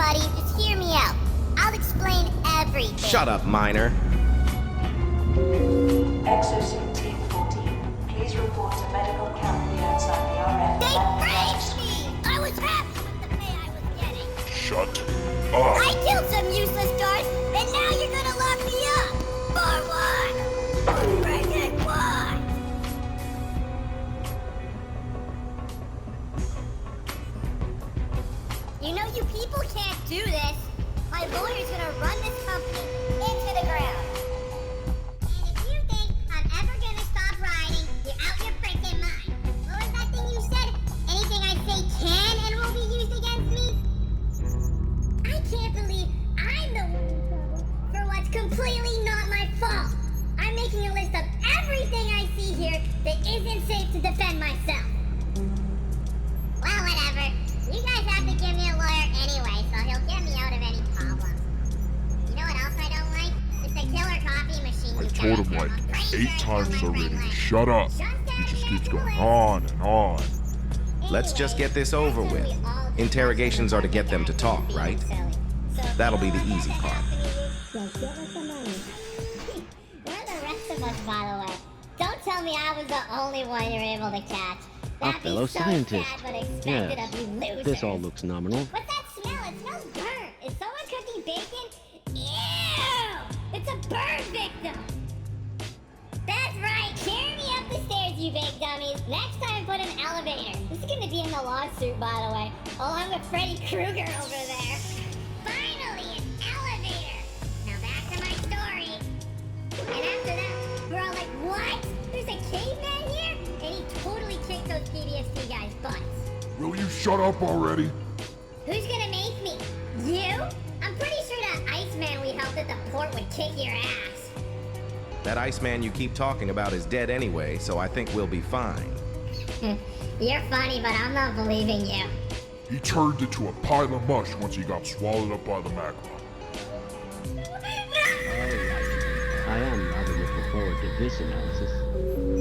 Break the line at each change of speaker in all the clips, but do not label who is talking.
buddy. Just hear me out. I'll explain everything.
Shut up, Miner.
Exosuit Team 14, please report to medical camp outside the RF.
They framed me! I was happy with the pay I was getting.
Shut up.
I killed some useless guards, and now you're gonna lock me up! For what? For freaking what? You know you people can't do this. My lawyer's gonna run this company into the ground. And if you think I'm ever gonna stop riding, you're out your freaking mind. What was that thing you said? Anything I say can and will be used against me? I can't believe I'm the one in trouble for what's completely not my fault. I'm making a list of everything I see here that isn't safe to defend myself. Well, whatever. You guys have to give me a lawyer anyway, so he'll get me out of any problems. You know what else I don't like? It's the killer coffee machine.
I told him like 8 times already. Shut up. He just keeps going on and on.
Let's just get this over with. Interrogations are to get them to talk, right? That'll be the easy part.
Where are the rest of us, by the way? Don't tell me I was the only one you're able to catch.
A fellow scientist.
Yes,
This all looks nominal.
What's that smell? It smells burnt. Is someone cooking bacon? Ew! It's a burn victim! That's right! Carry me up the stairs, you big dummies! Next time, put an elevator. This is gonna be in the lawsuit, by the way. Along with Freddy Krueger over there. Finally, an elevator! Now back to my story. And after that, we're all like, what? There's a caveman here? And he totally kicked those PBST guys' butts.
Will you shut up already?
Who's gonna make me? You? I'm pretty sure that Iceman we helped at the port would kick your ass.
That Iceman you keep talking about is dead anyway, so I think we'll be fine.
You're funny, but I'm not believing you.
He turned into a pile of mush once he got swallowed up by the magma.
I am rather looking forward to this analysis.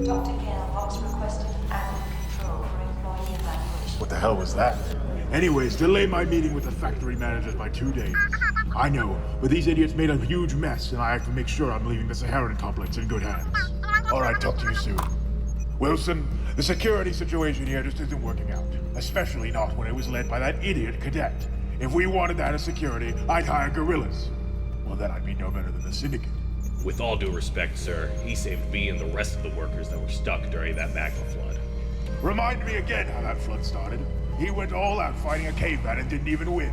Dr. Gale, Vox requested admin control for employee evaluation.
What the hell was that? Anyways, delay my meeting with the factory managers by 2 days. I know, but these idiots made a huge mess, and I have to make sure I'm leaving the Saharan Complex in good hands. Alright, talk to you soon. Wilson, the security situation here just isn't working out. Especially not when it was led by that idiot cadet. If we wanted that as security, I'd hire guerrillas. Well, then I'd be no better than the Syndicate.
With all due respect, sir, he saved me and the rest of the workers that were stuck during that magma flood.
Remind me again how that flood started. He went all out fighting a caveman and didn't even win.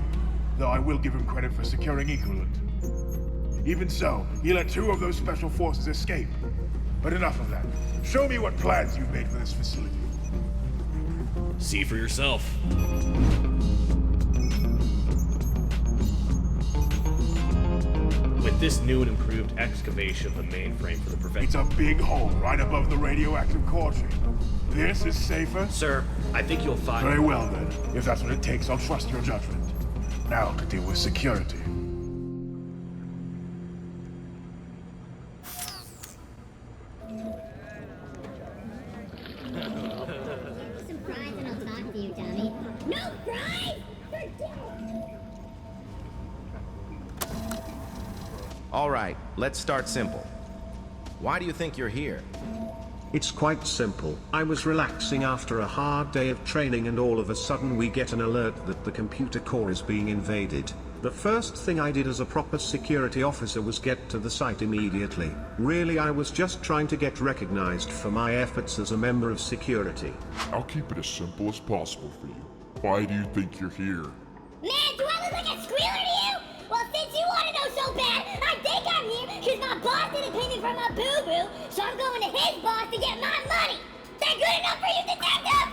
Though I will give him credit for securing Equivalent. Even so, he let 2 of those special forces escape. But enough of that. Show me what plans you've made for this facility.
See for yourself. With this new and improved excavation of the mainframe for the
It's a big hole right above the radioactive core chamber. This is safer?
Sir, I think you'll find...
Very well then. If that's what it takes, I'll trust your judgment. Now to deal with security.
Some fries and I'll talk to you, dummy. No fries!
All right, let's start simple. Why do you think you're here?
It's quite simple. I was relaxing after a hard day of training and all of a sudden we get an alert that the computer core is being invaded. The first thing I did as a proper security officer was get to the site immediately. Really, I was just trying to get recognized for my efforts as a member of security.
I'll keep it as simple as possible for you. Why do you think you're here?
Man, do I look like a squealer to you? Well, since you want to know so bad, I think I'm here because my boss didn't pay me for my boo-boo, so I'm going to his boss to get my money. That good enough for you, detective?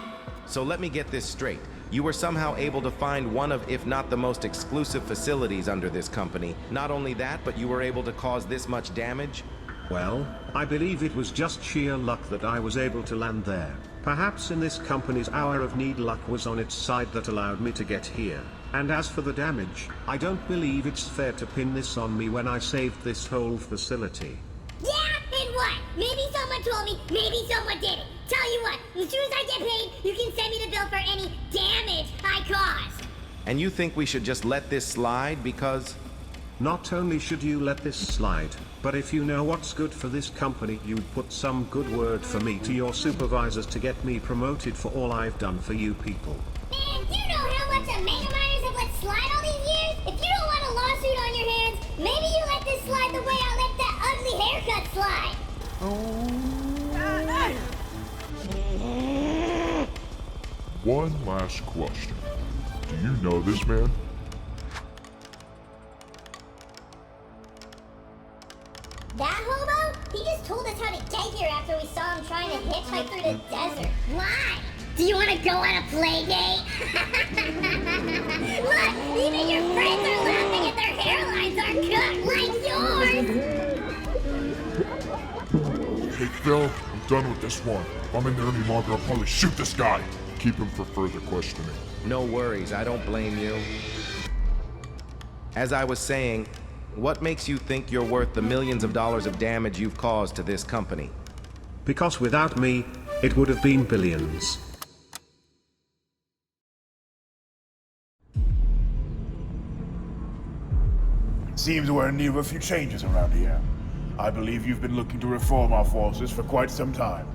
So let me get this straight. You were somehow able to find one of, if not the most exclusive facilities under this company. Not only that, but you were able to cause this much damage?
Well, I believe it was just sheer luck that I was able to land there. Perhaps in this company's hour of need, luck was on its side that allowed me to get here. And as for the damage, I don't believe it's fair to pin this on me when I saved this whole facility.
Yeah, and what? Maybe someone told me, maybe someone didn't. Tell you what, as soon as I get paid, you can send me the bill for any damage I caused.
And you think we should just let this slide because...
Not only should you let this slide, but if you know what's good for this company, you'd put some good word for me to your supervisors to get me promoted for all I've done for you people.
Man, do you know how much a mega miners have let slide all these years? If you don't want a lawsuit on your hands, maybe you let this slide the way I let that ugly haircut slide.
One last question. Do you know this man?
That hobo? He just told us how to get here after we saw him trying to hitchhike through the desert. Why? Do you want to go on a play date? Look, even your friends are laughing and their hairlines are cut like yours.
Hey Phil, I'm done with this one. If I'm in there any longer, I'll probably shoot this guy. Keep him for further questioning.
No worries, I don't blame you. As I was saying, what makes you think you're worth the millions of dollars of damage you've caused to this company?
Because without me, it would have been billions.
Seems we're in need of a few changes around here. I believe you've been looking to reform our forces for quite some time.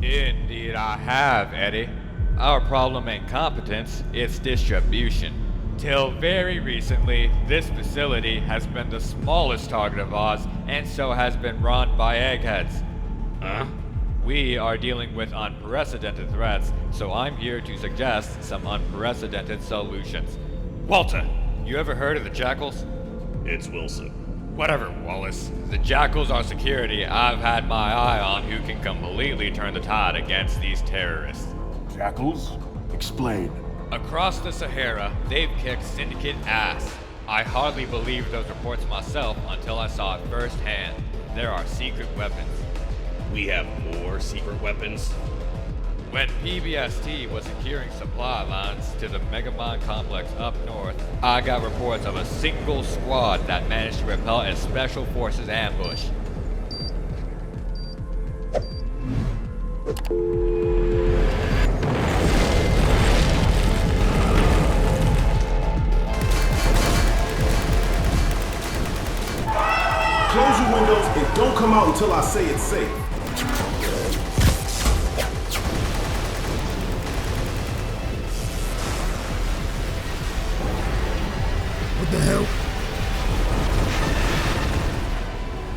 Indeed I have, Eddie. Our problem ain't competence, it's distribution. Till very recently, this facility has been the smallest target of ours, and so has been run by eggheads.
Huh?
We are dealing with unprecedented threats, so I'm here to suggest some unprecedented solutions. Walter, you ever heard of the Jackals?
It's Wilson.
Whatever, Wallace. The Jackals are security I've had my eye on who can completely turn the tide against these terrorists.
Jackals? Explain.
Across the Sahara, they've kicked Syndicate ass. I hardly believed those reports myself until I saw it firsthand. There are secret weapons.
We have more secret weapons?
When PBST was securing supply lines to the Saharan Complex up north, I got reports of a single squad that managed to repel a special forces ambush.
Close your windows and don't come out until I say it's safe. What the hell?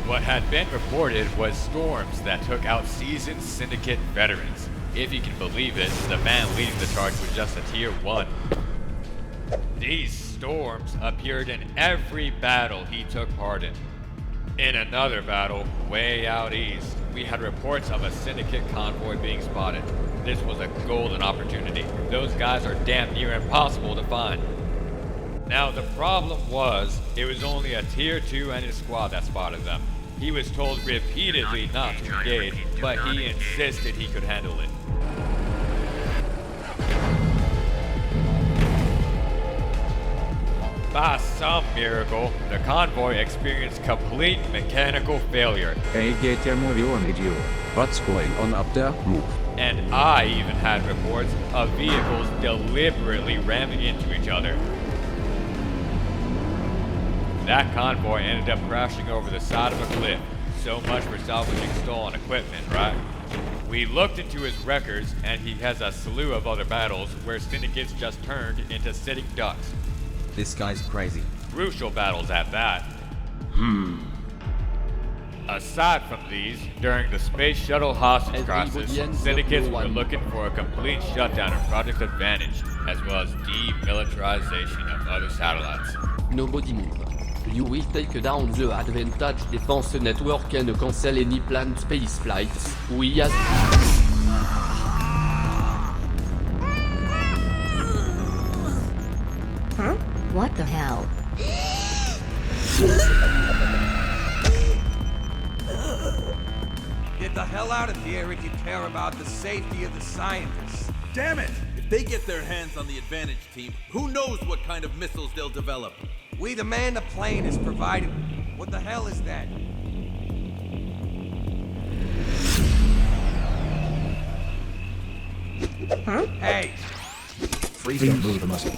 What had been reported was storms that took out seasoned Syndicate veterans. If you can believe it, the man leading the charge was just a Tier 1. These storms appeared in every battle he took part in. In another battle, way out east, we had reports of a Syndicate convoy being spotted. This was a golden opportunity. Those guys are damn near impossible to find. Now the problem was, it was only a Tier 2 and his squad that spotted them. He was told repeatedly not to engage, but he insisted he could handle it. By some miracle, the convoy experienced complete mechanical failure.
What's going on up there? Move.
And I even had reports of vehicles deliberately ramming into each other. That convoy ended up crashing over the side of a cliff. So much for salvaging stolen equipment, right? We looked into his records, and he has a slew of other battles where syndicates just turned into sitting ducks.
This guy's crazy.
Crucial battles at that. Aside from these, during the Space Shuttle hostage crisis, syndicates were looking for a complete shutdown of Project Advantage, as well as demilitarization of other satellites.
Nobody move. You will take down the Advantage Defense Network and cancel any planned space flights. We as...
Huh? What the hell?
Get the hell out of here if you care about the safety of the scientists. Damn it! If they get their hands on the Advantage team, who knows what kind of missiles they'll develop? We demand the plane is provided. What the hell is that?
Huh?
Hey!
Freedom. Move the muscle.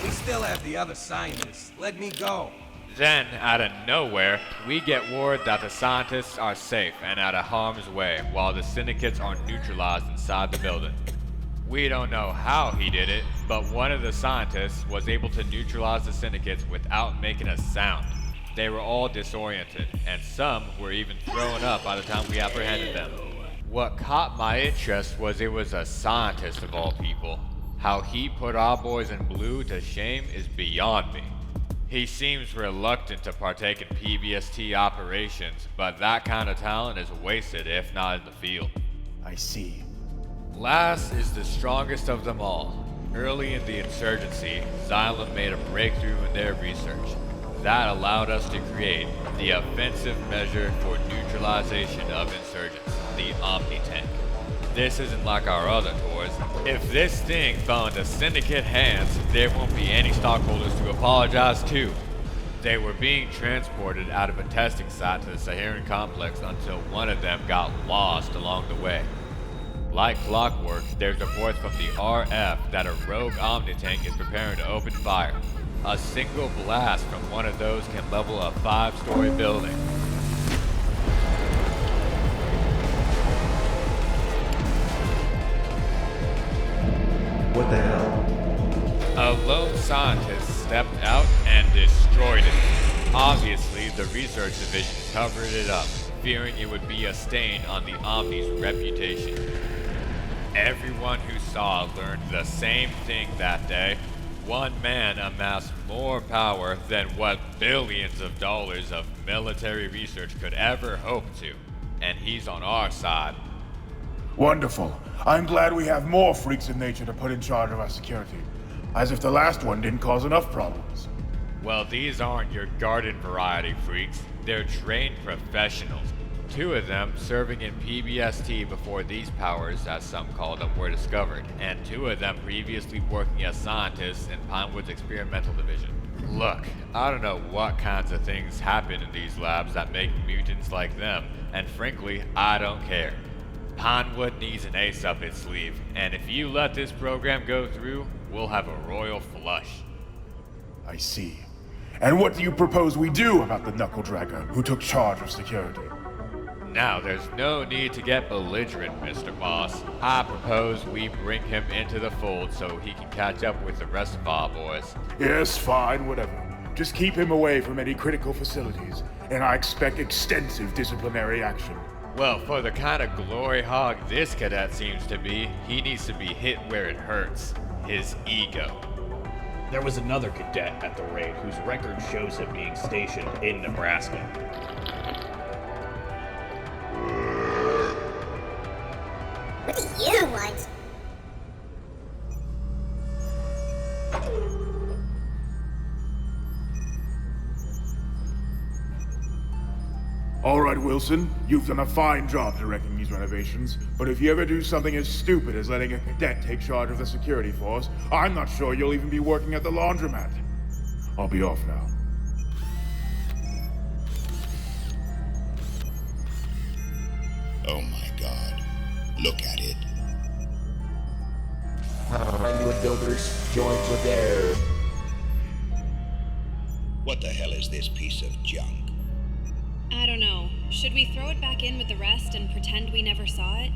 We still have the other scientists. Let me go.
Then, out of nowhere, we get word that the scientists are safe and out of harm's way, while the syndicates are neutralized inside the building. We don't know how he did it, but one of the scientists was able to neutralize the syndicates without making a sound. They were all disoriented, and some were even thrown up by the time we apprehended them. What caught my interest was it was a scientist of all people. How he put our boys in blue to shame is beyond me. He seems reluctant to partake in PBST operations, but that kind of talent is wasted if not in the field.
I see.
Last is the strongest of them all. Early in the insurgency, Xylem made a breakthrough in their research. That allowed us to create the offensive measure for neutralization of insurgents, the Omni-Tank. This isn't like our other toys. If this thing fell into syndicate hands, there won't be any stockholders to apologize to. They were being transported out of a testing site to the Saharan Complex until one of them got lost along the way. Like clockwork, there's a report from the RF that a rogue Omni-Tank is preparing to open fire. A single blast from one of those can level a 5-story building.
What the hell?
A lone scientist stepped out and destroyed it. Obviously, the research division covered it up, fearing it would be a stain on the Omni's reputation. Everyone who saw learned the same thing that day. One man amassed more power than what billions of dollars of military research could ever hope to, and he's on our side.
Wonderful. I'm glad we have more freaks of nature to put in charge of our security. As if the last one didn't cause enough problems.
Well, these aren't your garden variety freaks. They're trained professionals. 2 of them serving in PBST before these powers, as some call them, were discovered, and 2 of them previously working as scientists in Pinewood's experimental division. Look, I don't know what kinds of things happen in these labs that make mutants like them, and frankly, I don't care. Pinewood needs an ace up its sleeve, and if you let this program go through, we'll have a royal flush.
I see. And what do you propose we do about the knuckle-dragger who took charge of security?
Now, there's no need to get belligerent, Mr. Boss. I propose we bring him into the fold so he can catch up with the rest of our boys.
Yes, fine, whatever. Just keep him away from any critical facilities, and I expect extensive disciplinary action.
Well, for the kind of glory hog this cadet seems to be, he needs to be hit where it hurts. His ego.
There was another cadet at the raid whose record shows him being stationed in Nebraska.
What do you want?
All right, Wilson, you've done a fine job directing these renovations, but if you ever do something as stupid as letting a cadet take charge of the security force, I'm not sure you'll even be working at the laundromat. I'll be off now.
Oh my god. Look at it.
Pinewood builders joined with air.
What the hell is this piece of junk?
I don't know. Should we throw it back in with the rest and pretend we never saw it?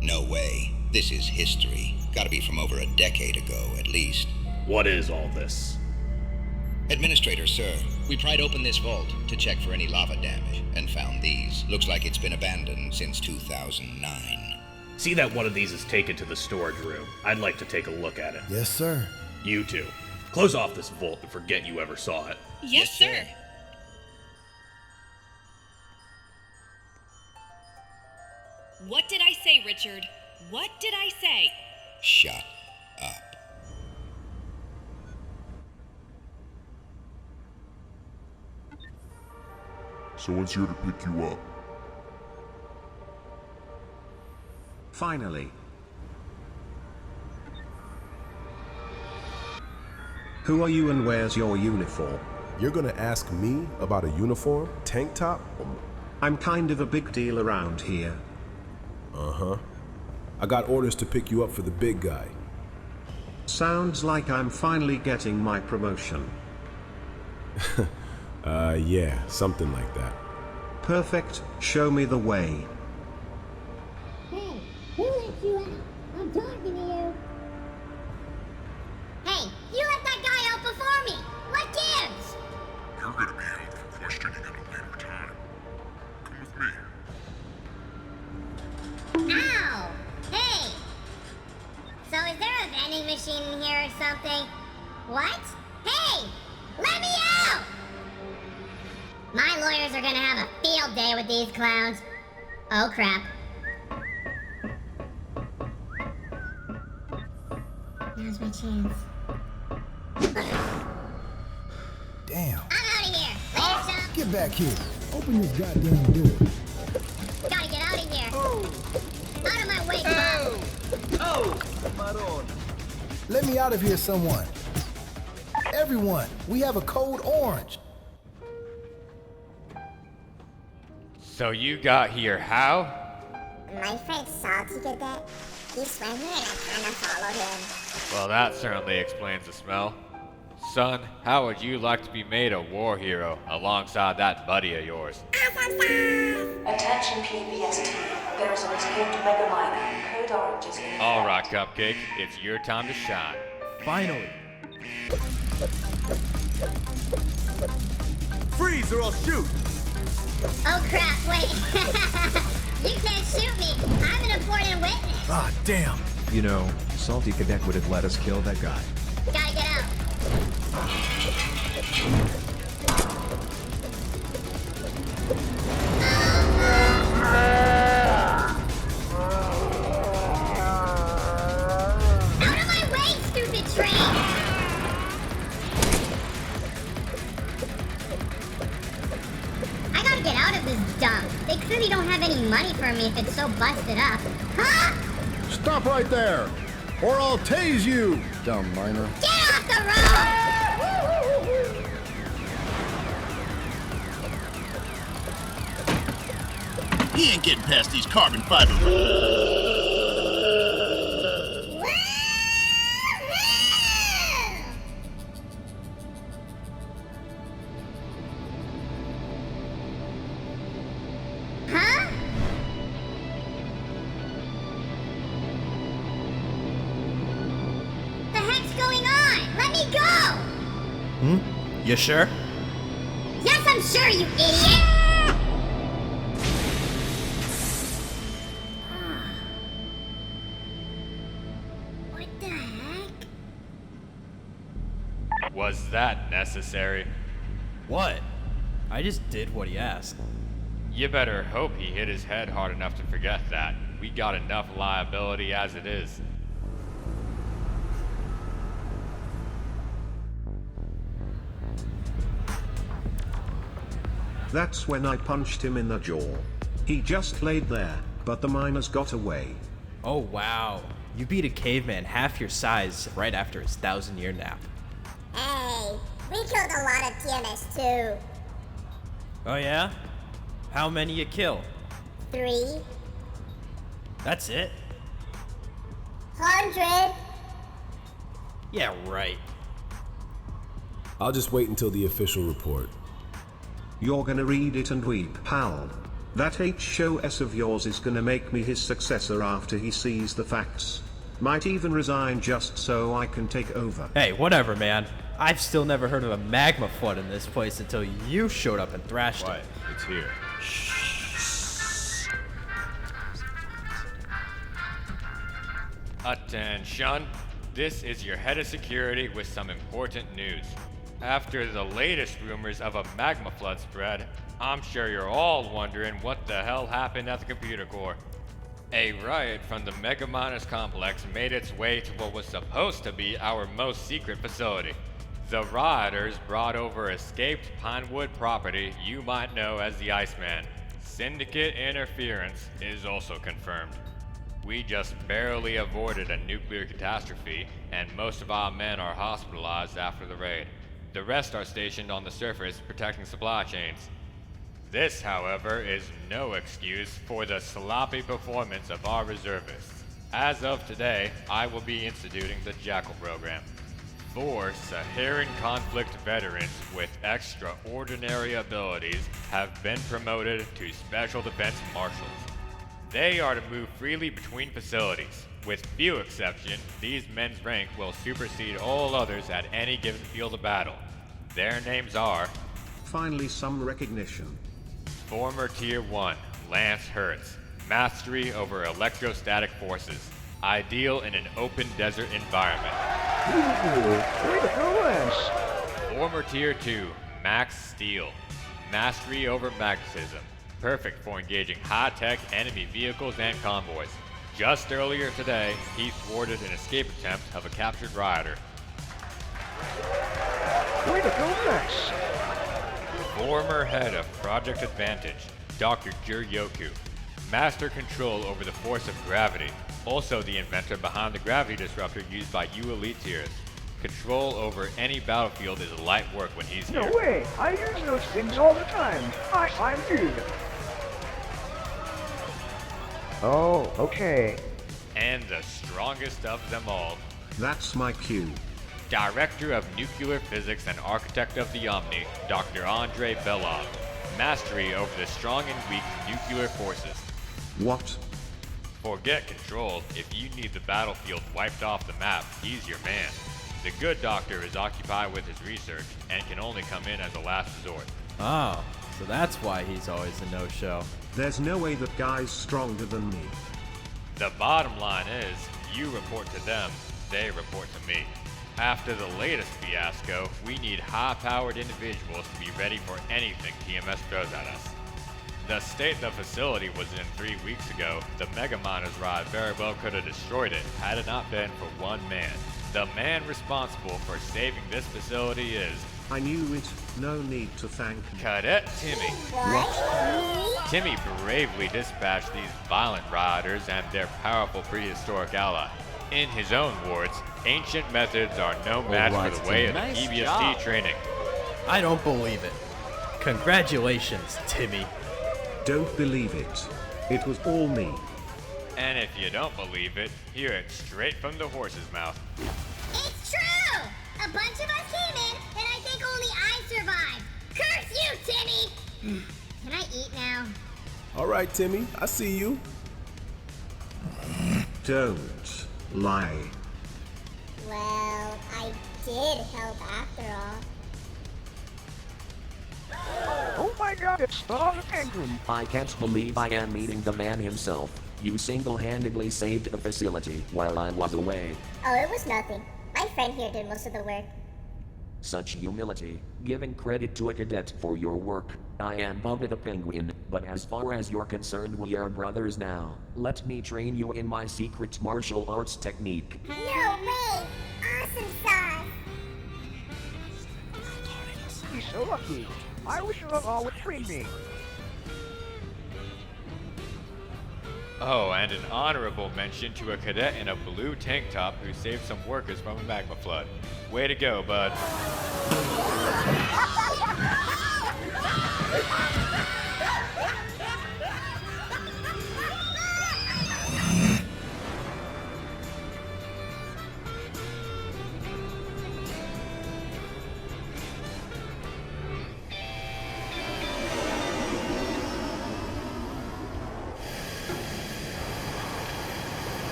No way. This is history. Gotta be from over a decade ago, at least.
What is all this?
Administrator, sir, we pried open this vault to check for any lava damage and found these. Looks like it's been abandoned since 2009.
See that one of these is taken to the storage room. I'd like to take a look at it.
Yes, sir.
You two. Close off this vault and forget you ever saw it.
Yes, sir. What did I say, Richard? What did I say?
Shut up.
Someone's here to pick you up.
Finally. Who are you and where's your uniform?
You're gonna ask me about a uniform? Tank top?
I'm kind of a big deal around here.
Uh-huh. I got orders to pick you up for the big guy.
Sounds like I'm finally getting my promotion.
Yeah, something like that.
Perfect, show me the way.
Hey, who let you out? I'm talking to you. Hey, you let that guy out before me. What gives?
You're gonna be out for questioning at a later time. Come with me.
Ow! Hey! So is there a vending machine in here or something? What? Hey! Let me out! My lawyers are gonna have a field day with these clowns. Oh crap. Now's my chance.
Damn.
I'm out of here! Later, son!
Get back here. Open this goddamn door.
Gotta get out of here! Out of my way, Bob!
Oh! Maron. Let me out of here, someone. Everyone, we have a code orange.
So you got here how?
My friend Salty Cadet, he swam here and I kinda followed him.
Well, that certainly explains the smell. Son, how would you like to be made a war hero alongside that buddy of yours?
Attention PBST. There is an escaped mega miner. Code orange is being
Alright, Cupcake, it's your time to shine.
Finally. Freeze or I'll shoot!
Oh crap, wait. You can't shoot me. I'm an important witness.
Ah, damn.
You know, Salty Cadet would have let us kill that guy.
Gotta get out. Out of my way, stupid train! I gotta get out of this dump. They clearly don't have any money for me if it's so busted up. Huh?
Stop right there, or I'll tase you, dumb miner.
Get off the road!
He ain't getting past these carbon fiber.
Huh? The heck's going on? Let me go!
You sure?
Yes, I'm sure, you idiot! What the heck?
Was that necessary?
What? I just did what he asked.
You better hope he hit his head hard enough to forget that. We got enough liability as it is.
That's when I punched him in the jaw. He just laid there, but the miners got away.
Oh wow. You beat a caveman half your size right after his 1,000-year nap.
Hey, we killed a lot of TMS too.
Oh yeah? How many you kill?
3.
That's it?
100.
Yeah, right.
I'll just wait until the official report.
You're gonna read it and weep, pal. That HOS of yours is gonna make me his successor after he sees the facts. Might even resign just so I can take over.
Hey, whatever, man. I've still never heard of a magma flood in this place until you showed up and thrashed it.
It's here. Attention. This is your head of security with some important news. After the latest rumors of a magma flood spread, I'm sure you're all wondering what the hell happened at the computer core. A riot from the Mega Miners Complex made its way to what was supposed to be our most secret facility. The rioters brought over escaped Pinewood property you might know as the Iceman. Syndicate interference is also confirmed. We just barely avoided a nuclear catastrophe, and most of our men are hospitalized after the raid. The rest are stationed on the surface protecting supply chains. This, however, is no excuse for the sloppy performance of our reservists. As of today, I will be instituting the Jackal program. 4 Saharan Conflict veterans with extraordinary abilities have been promoted to Special Defense Marshals. They are to move freely between facilities. With few exceptions, these men's rank will supersede all others at any given field of battle. Their names are...
Finally some recognition.
Former Tier 1, Lance Hertz. Mastery over electrostatic forces. Ideal in an open desert environment. Former Tier 2, Max Steel. Mastery over magnetism. Perfect for engaging high-tech enemy vehicles and convoys. Just earlier today, he thwarted an escape attempt of a captured rioter. Former head of Project Advantage, Dr. Juryoku. Master control over the force of gravity. Also the inventor behind the gravity disruptor used by you elite tiers. Control over any battlefield is light work when he's here.
No way! I use those things all the time. I'm good. Oh, okay.
And the strongest of them all.
That's my cue.
Director of Nuclear Physics and Architect of the Omni, Dr. Andrei Belov. Mastery over the strong and weak nuclear forces.
What?
Forget control. If you need the battlefield wiped off the map, he's your man. The good doctor is occupied with his research and can only come in as a last resort.
Oh, so that's why he's always a no-show.
There's no way that guy's stronger than me.
The bottom line is, you report to them, they report to me. After the latest fiasco, we need high-powered individuals to be ready for anything TMS throws at us. The state the facility was in 3 weeks ago, the Mega Miners Riot very well could have destroyed it had it not been for one man. The man responsible for saving this facility is...
I knew it. No need to thank me.
Cadet Timmy.
What?
Timmy bravely dispatched these violent rioters and their powerful prehistoric ally. In his own words, ancient methods are no match for the way of PBST training.
I don't believe it. Congratulations, Timmy.
Don't believe it. It was all me.
And if you don't believe it, hear it straight from the horse's mouth.
It's true! A bunch of us came in, and I think only I survived. Curse you, Timmy! Can I eat now?
All right, Timmy, I see you.
Don't lie.
Well, I did help after all.
Oh my god, it's Star Penguin!
I can't believe I am meeting the man himself. You single-handedly saved the facility while I was away.
Oh, it was nothing. My friend here did most of the work.
Such humility, giving credit to a cadet for your work. I am Bubba the Penguin, but as far as you're concerned, we are brothers now. Let me train you in my secret martial arts technique.
No way! Awesome sauce!
He's so lucky. I wish you all would train me.
Oh, and an honorable mention to a cadet in a blue tank top who saved some workers from a magma flood. Way to go, bud.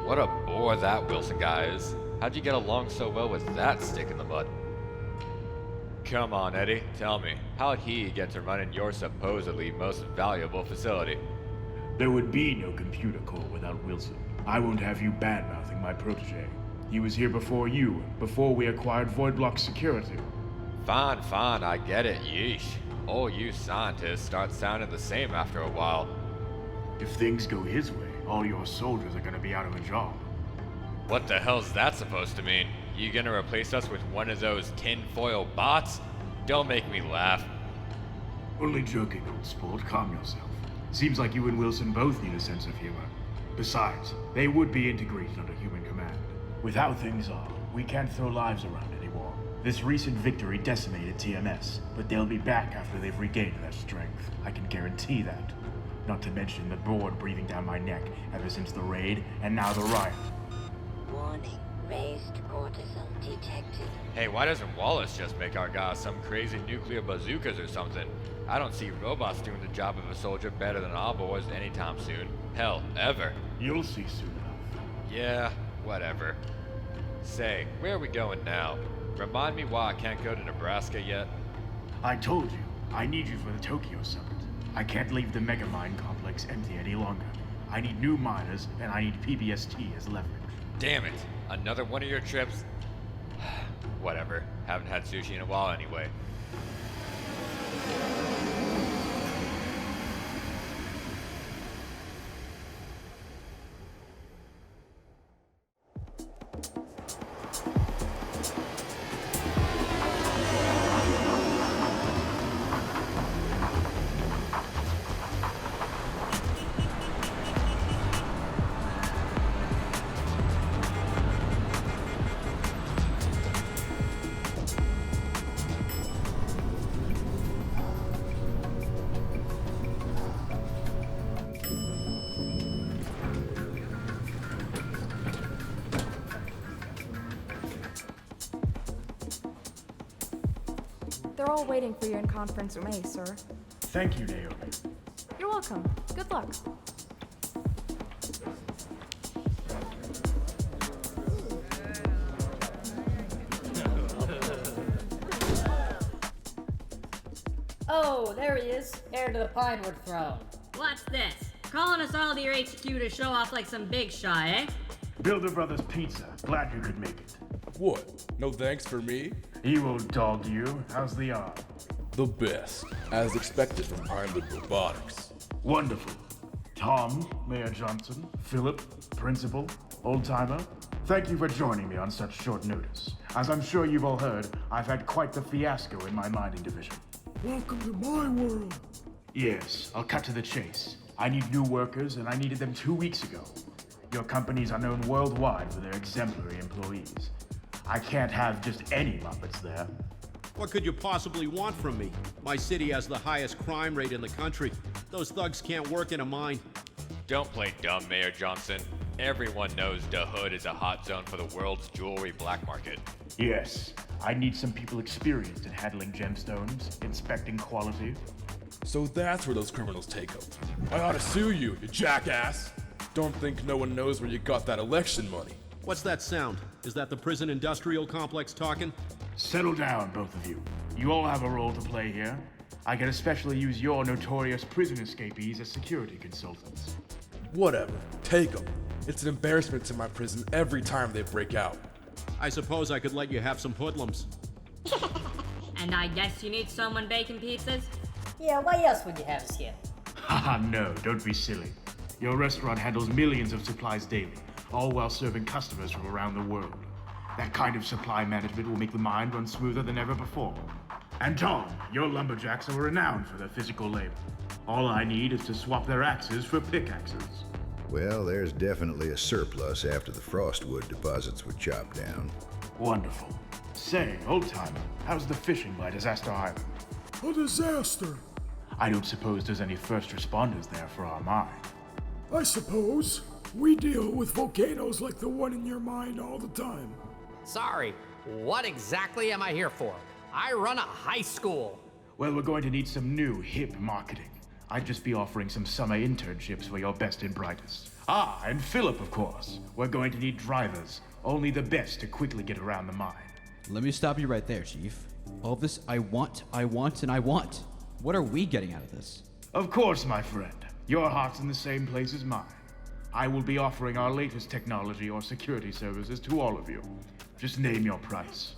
What a bore that Wilson guy is. How'd you get along so well with that stick in the mud? Come on, Eddie, tell me, how'd he get to run in your supposedly most valuable facility?
There would be no computer core without Wilson. I won't have you bad-mouthing my protege. He was here before you, before we acquired ROBLOX security.
Fine, I get it, yeesh. All you scientists start sounding the same after a while.
If things go his way, all your soldiers are gonna be out of a job.
What the hell's that supposed to mean? You gonna replace us with one of those tinfoil bots? Don't make me laugh.
Only joking, old sport. Calm yourself. Seems like you and Wilson both need a sense of humor. Besides, they would be integrated under human command. With how things are, we can't throw lives around anymore. This recent victory decimated TMS, but they'll be back after they've regained their strength. I can guarantee that. Not to mention the board breathing down my neck ever since the raid, and now the riot.
Warning. Raised cortisol detected.
Hey, why doesn't Wallace just make our guys some crazy nuclear bazookas or something? I don't see robots doing the job of a soldier better than our boys anytime soon. Hell, ever.
You'll see soon enough.
Yeah, whatever. Say, where are we going now? Remind me why I can't go to Nebraska yet?
I told you, I need you for the Tokyo Summit. I can't leave the Mega Mine Complex empty any longer. I need new miners, and I need PBST as leverage.
Damn it! Another one of your trips? Whatever. Haven't had sushi in a while anyway.
They're all waiting for you in conference room A, sir.
Thank you, Naomi.
You're welcome. Good luck.
Oh, there he is, heir to the Pinewood throne.
What's this? Calling us all to your HQ to show off like some big shot, eh?
Builder Brothers Pizza. Glad you could make it.
What? No thanks for me?
You old dog, you. How's the arm?
The best, as expected from Pinewood Robotics.
Wonderful. Tom, Mayor Johnson, Philip, Principal, Old-Timer, thank you for joining me on such short notice. As I'm sure you've all heard, I've had quite the fiasco in my mining division.
Welcome to my world.
Yes, I'll cut to the chase. I need new workers, and I needed them 2 weeks ago. Your companies are known worldwide for their exemplary employees. I can't have just any Muppets there.
What could you possibly want from me? My city has the highest crime rate in the country. Those thugs can't work in a mine.
Don't play dumb, Mayor Johnson. Everyone knows the Hood is a hot zone for the world's jewelry black market.
Yes, I need some people experienced in handling gemstones, inspecting quality.
So that's where those criminals take them. I ought to sue you, you jackass. Don't think no one knows where you got that election money.
What's that sound? Is that the prison industrial complex talking?
Settle down, both of you. You all have a role to play here. I can especially use your notorious prison escapees as security consultants.
Whatever. Take them. It's an embarrassment to my prison every time they break out.
I suppose I could let you have some hoodlums.
And I guess you need someone baking pizzas?
Yeah, why else would you have us here?
Haha, no, don't be silly. Your restaurant handles millions of supplies daily, all while serving customers from around the world. That kind of supply management will make the mine run smoother than ever before. And Tom, your lumberjacks are renowned for their physical labor. All I need is to swap their axes for pickaxes.
Well, there's definitely a surplus after the Frostwood deposits were chopped down.
Wonderful. Say, old-timer, how's the fishing by Disaster Island?
A disaster.
I don't suppose there's any first responders there for our mine.
I suppose. We deal with volcanoes like the one in your mine all the time.
Sorry, what exactly am I here for? I run a high school.
Well, we're going to need some new, hip marketing. I'd just be offering some summer internships for your best and brightest. Ah, and Philip, of course. We're going to need drivers. Only the best to quickly get around the mine.
Let me stop you right there, Chief. All this I want, and I want. What are we getting out of this?
Of course, my friend. Your heart's in the same place as mine. I will be offering our latest technology or security services to all of you. Just name your price.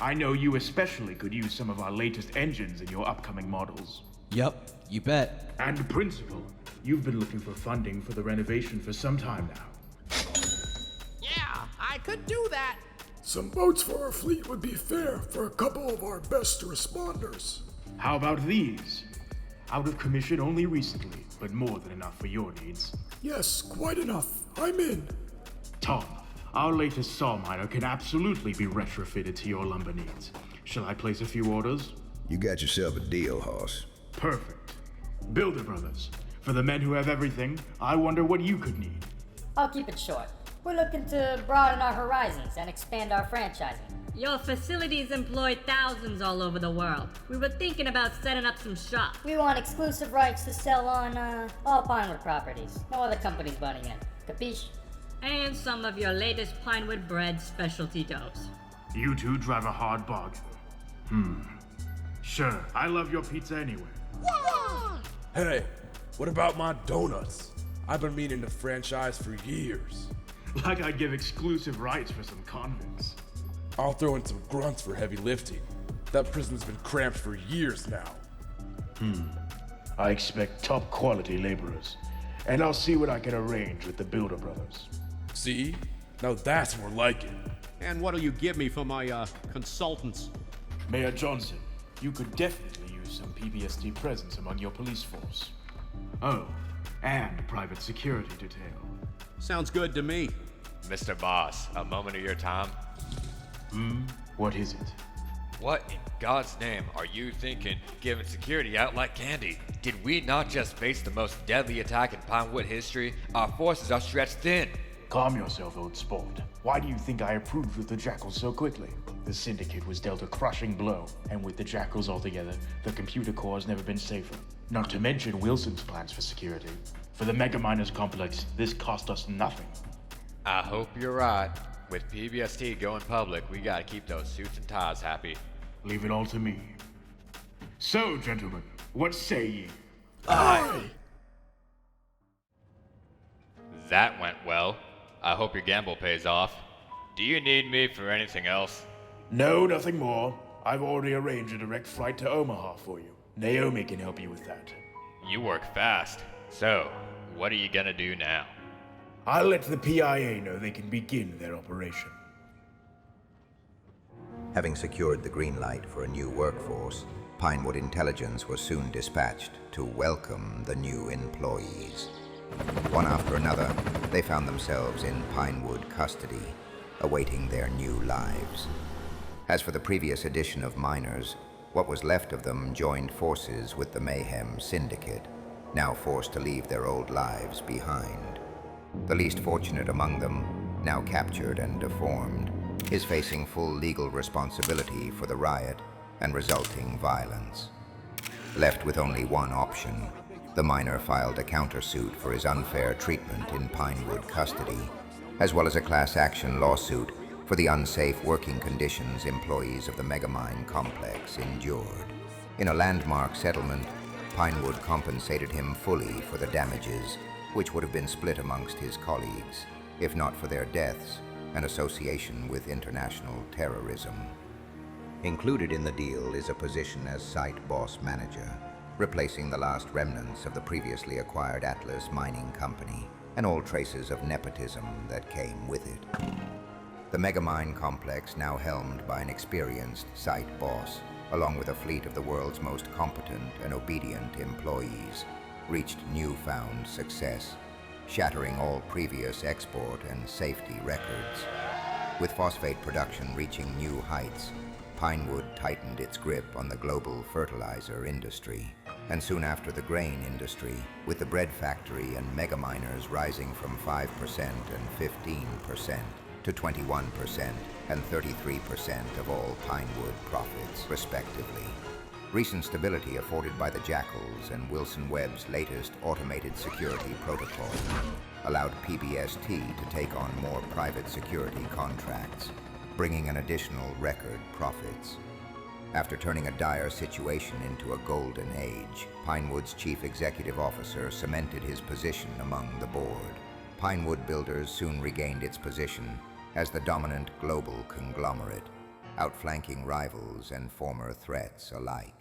I know you especially could use some of our latest engines in your upcoming models.
Yep, you bet.
And Principal, you've been looking for funding for the renovation for some time now.
Yeah, I could do that.
Some boats for our fleet would be fair for a couple of our best responders.
How about these? Out of commission only recently, but more than enough for your needs.
Yes, quite enough. I'm in.
Tom, Our latest saw miner can absolutely be retrofitted to your lumber needs. Shall I place a few orders?
You got yourself a deal, Hoss.
Perfect. Builder Brothers. For the men who have everything, I wonder what you could need.
I'll keep it short. We're looking to broaden our horizons and expand our franchising.
Your facilities employ thousands all over the world. We were thinking about setting up some shop.
We want exclusive rights to sell on, all Pinewood properties. No other companies butting in. Capiche?
And some of your latest Pinewood bread specialty doughs.
You two drive a hard bargain. Sure, I love your pizza anyway.
Hey, what about my donuts? I've been meaning to franchise for years.
Like I'd give exclusive rights for some convicts.
I'll throw in some grunts for heavy lifting. That prison's been cramped for years now.
I expect top quality laborers. And I'll see what I can arrange with the Builder Brothers.
See? Now that's more like it.
And what'll you give me for my, consultants?
Mayor Johnson, you could definitely use some PBST presence among your police force. Oh, and a private security detail.
Sounds good to me.
Mr. Boss, a moment of your time.
What is it?
What in God's name are you thinking, giving security out like candy? Did we not just face the most deadly attack in Pinewood history? Our forces are stretched thin.
Calm yourself, old sport. Why do you think I approved of the Jackals so quickly? The Syndicate was dealt a crushing blow, and with the Jackals altogether, the computer core has never been safer. Not to mention Wilson's plans for security. For the Mega Miners Complex, this cost us nothing.
I hope you're right. With PBST going public, we gotta keep those suits and ties happy.
Leave it all to me. So, gentlemen, what say ye?
Aye!
That went well. I hope your gamble pays off. Do you need me for anything else?
No, nothing more. I've already arranged a direct flight to Omaha for you. Naomi can help you with that.
You work fast. So, what are you gonna do now?
I'll let the PIA know they can begin their operation.
Having secured the green light for a new workforce, Pinewood Intelligence was soon dispatched to welcome the new employees. One after another, they found themselves in Pinewood custody, awaiting their new lives. As for the previous edition of miners, what was left of them joined forces with the Mayhem Syndicate, now forced to leave their old lives behind. The least fortunate among them, now captured and deformed, is facing full legal responsibility for the riot and resulting violence. Left with only one option, the miner filed a countersuit for his unfair treatment in Pinewood custody, as well as a class action lawsuit for the unsafe working conditions employees of the Megamine Complex endured. In a landmark settlement, Pinewood compensated him fully for the damages, which would have been split amongst his colleagues, if not for their deaths and association with international terrorism. Included in the deal is a position as site boss manager, replacing the last remnants of the previously acquired Atlas Mining Company and all traces of nepotism that came with it. The Megamine Complex, now helmed by an experienced site boss, along with a fleet of the world's most competent and obedient employees, reached newfound success, shattering all previous export and safety records. With phosphate production reaching new heights, Pinewood tightened its grip on the global fertilizer industry, and soon after the grain industry, with the bread factory and megaminers rising from 5% and 15% to 21% and 33% of all Pinewood profits, respectively. Recent stability afforded by the Jackals and Wilson Webb's latest automated security protocol allowed PBST to take on more private security contracts, bringing an additional record profits. After turning a dire situation into a golden age, Pinewood's chief executive officer cemented his position among the board. Pinewood Builders soon regained its position as the dominant global conglomerate, outflanking rivals and former threats alike.